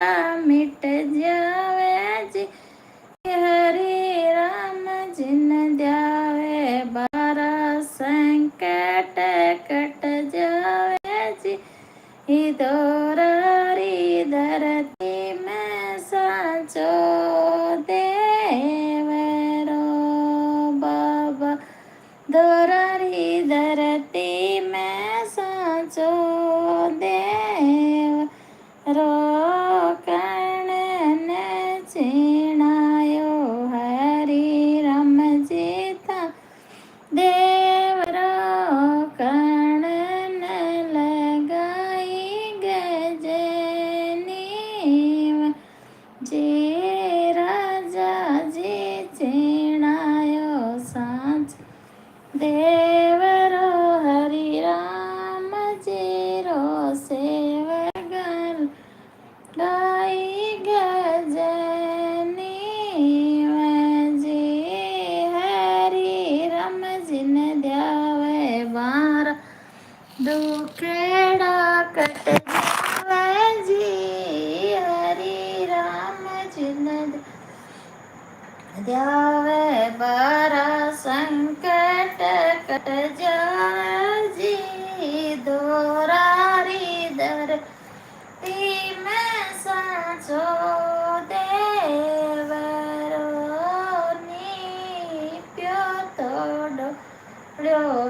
मिट जावे जी। हरे राम जिन ध्यावे बारा संकट कट जावे जी। दोरारी धरती में साचो देवरो बाबा। दोरारी धरती में साचो देव रो कर्ण ने चीणायो हरि राम जीता देवरो कर्ण ने लगाई गजनी जे राजा जी चीणायो सांच देवरो हरि राम जीरो सेवगल गाई गजनी जी। हरि राम जिन ध्यावे बार दुखेड़ा कट जावे जी। हरि राम जिन ध्यावे बारा संकट कट जावे जी। दोरारी धरती में साचो देवरो नीप्यो तोड़ो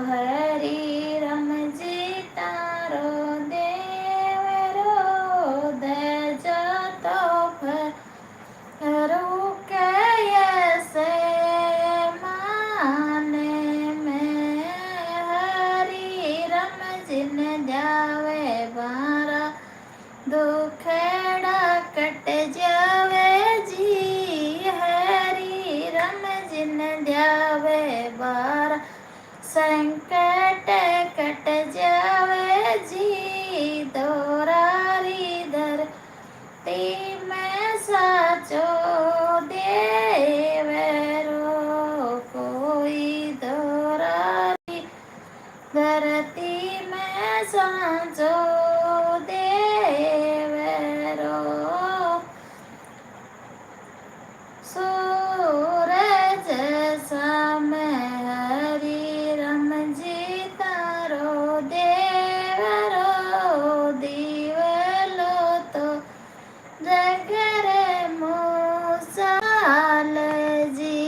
हरि राम जी तारो देवरो दजा तो फरू कैसे माने में हरि राम जिन ध्यावे बारा दुखेड़ा कट जावे जी। हरि राम जिन ध्यावे बारा संकट कट जावे जी। दोरारी धरती में साचो देवरो कोई दोरारी धरती में साचो देवरो सूरज सामे हरि राम जी तारो देवरो दीवलो तो जगरे मूसाल जी।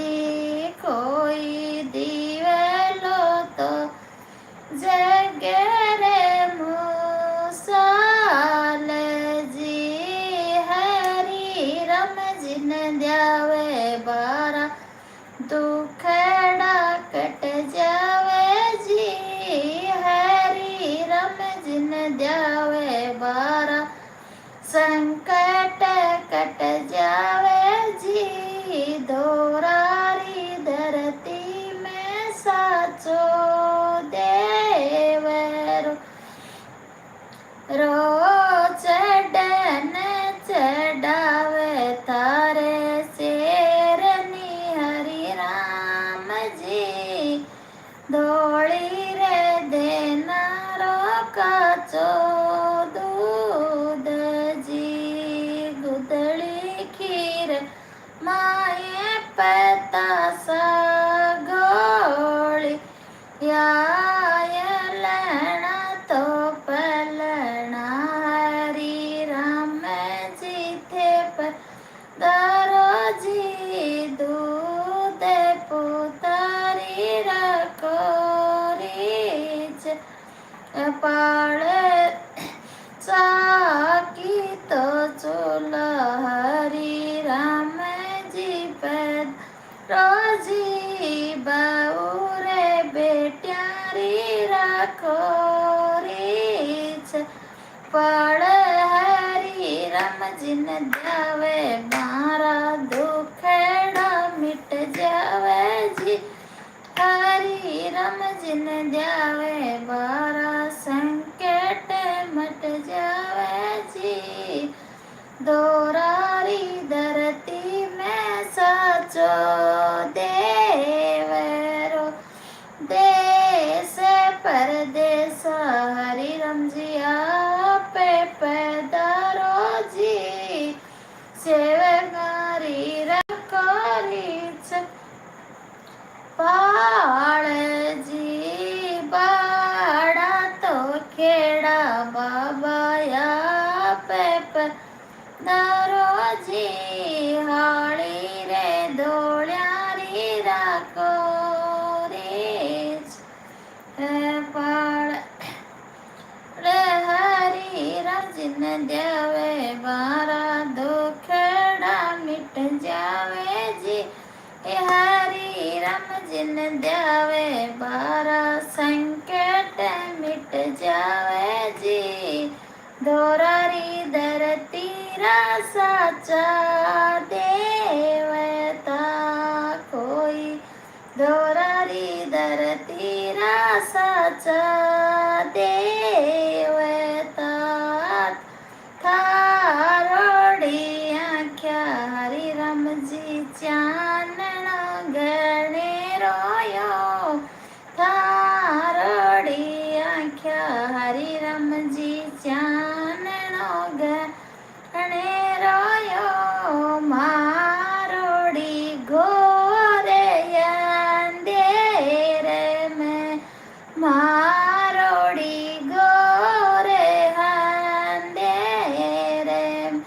कोई दीवलो तो जगरे मूसाल जी। हरि राम जिन ध्यावे बारा दुखड़ा कट जावे जी। हरि राम जिन ध्यावे बारा संकट कट जावे जी। दोरारी धरती में साचो देवरो रो चढ़न चढ़ावे तारे शेरनी हरि राम जी। धोड़ी रे देना रो काचो दूध जी। गुदड़ी खीर माए पतासा गोली या लेना तो पलना हरि राम जी थे पर दारो जी। दूध पुतारी रखो रीच पाड़ साकी तो चूल्हा हरि राम जी पर रोजी बाउरे बेट्यारी राखो रीच पड़ हरि राम जिन ध्यावे बारा दुखेड़ा मिट जावे जी। हरि राम जिन ध्यावे बारा संकट मट जावे जी। दोरारी धरती में साचो देवरो देश परदेश हरि राम जी आपे पैदारो जी। जिन ध्यावे बारा संकट मिट जावे जी। दोरारी धरती रा साचा देवता कोई। दोरारी धरती रा साचा देवता। थारोड़ी आख्या हरि रमजी चानणो गणे रोयो। थारोड़ी आख्या हरि रमजी चानणो गणे रोयो। मारोड़ी घोरे अंधेरे में मारोड़ी घोरे अंधेरे में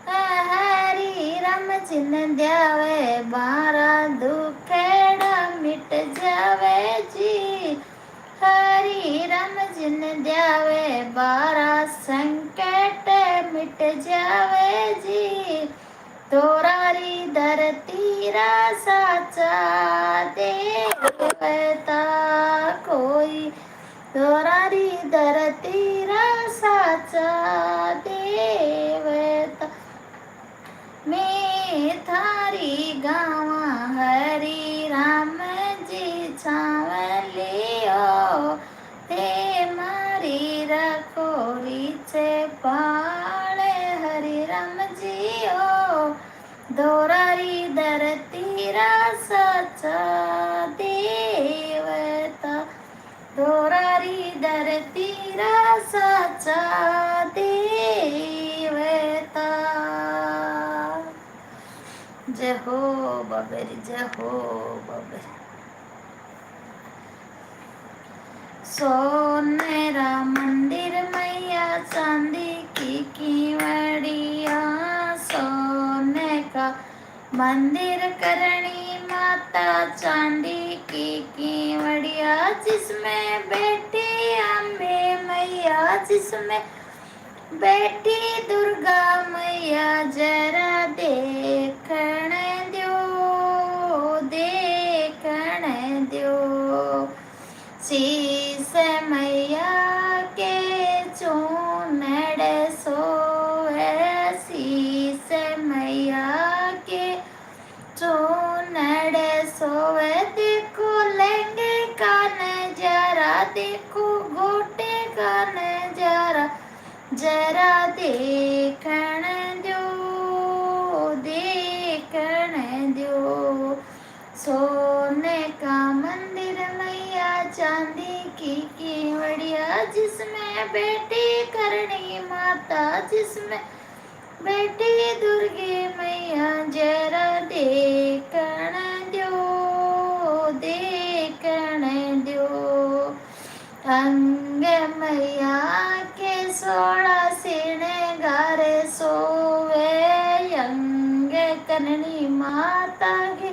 हरि रम चिन ध्यावे बारा दुखेड़ा मिट जावे जी। हरि रम जिन ध्यावे बारा संकट मिट जावे जी। दोरारी धरती रा साचा देवता कोई। दोरारी धरती रा साचा देवता। मैं थारी गावा हरि राम जी छावलियो। ते मारी रखोरी छे पाले हरि राम जियो। दोरारी धरती रा साचा देवता। दोरारी धरती रा साचा देवता। जय हो बाबेरी, जय हो बाबेरी। सोनेरा मंदिर मैया चांदी की कीवड़िया। सोने का मंदिर करणी माता चांदी की कीवड़िया। जिसमें बैठी अम्बे मैया जिसमें बैठी दुर्गा मैया जरा देखण दो देखण दो। शीस मैया के चूनड़ सोए। शीस मैया के चूनड़ सोए। देखो लहंगे का नजारा देखो गोटे का नजारा जरा देखण दो देखण दो। सोने का मंदिर मैया चांदी की कीवड़िया। जिसमें बैठी करणी माता जिसमें बैठी दुर्गे मैया जरा देखण दो देखण दो। अंग मैया के 16 श्रृंगार सोवे। अंग करणी माता के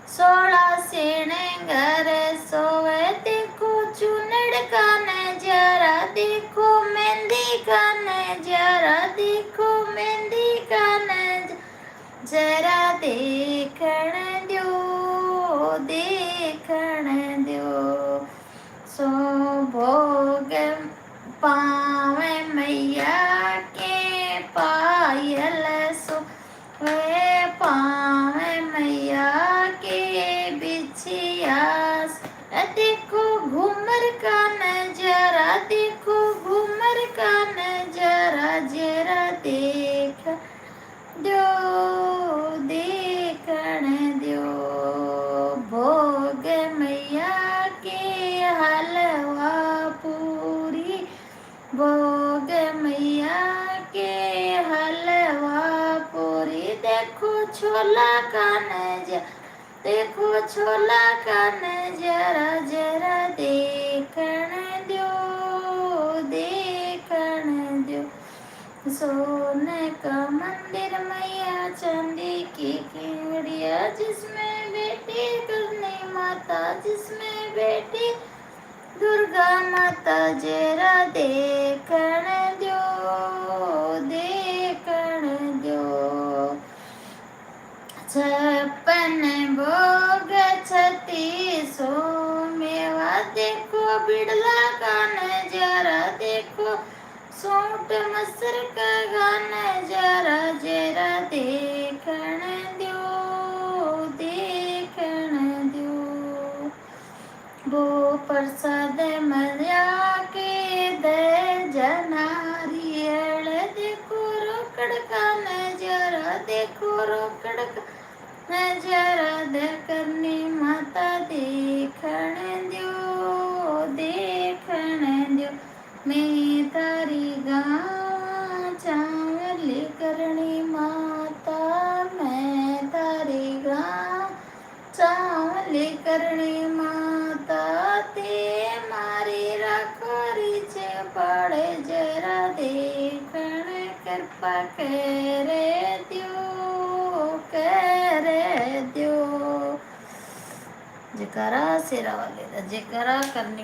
16 श्रृंगार सोवे। देखो चूनड़ का नजारा देखो मेहंदी का नजारा देखो मेहंदी का नजारा जरा देखण दो देखण दो। सो भोग पावे मैया के पायल सो वे पावे मैया के बिछिया। देखो घूमर का नजारा देखो घूमर का नजारा जरा देख दो देखण दो। भोग मैया के हलवा पूरी। भोग मैया के हलवा पूरी। देखो छोला का नजारा देखो छोला का नजारा जरा देखण दो देखण दो। सोने का मंदिर मैया चांदी की कीवड़िया। जिसमें बैठी करणी माता जिसमें बैठी दुर्गा माता जरा देखण दो देखण दो। 56 भोग छत्तीसो मेवा देखो बिड़ला का नजारा देखो सूट मसर का गाना जरा जरा देखण दो वो प्रसाद मजा के दे जनारियल देखो रोकड़ का नजारा देखो रोकड़ का नजारा दे करनी माता देखण दो मैं तारी गाँव चावल करणी माता मैं तारी गाँव चावल करणी माता ते मारी राखोरी छे पड़े जरा देखण कृपा करे दो जयकारा शेरा वाले जयकारा करनी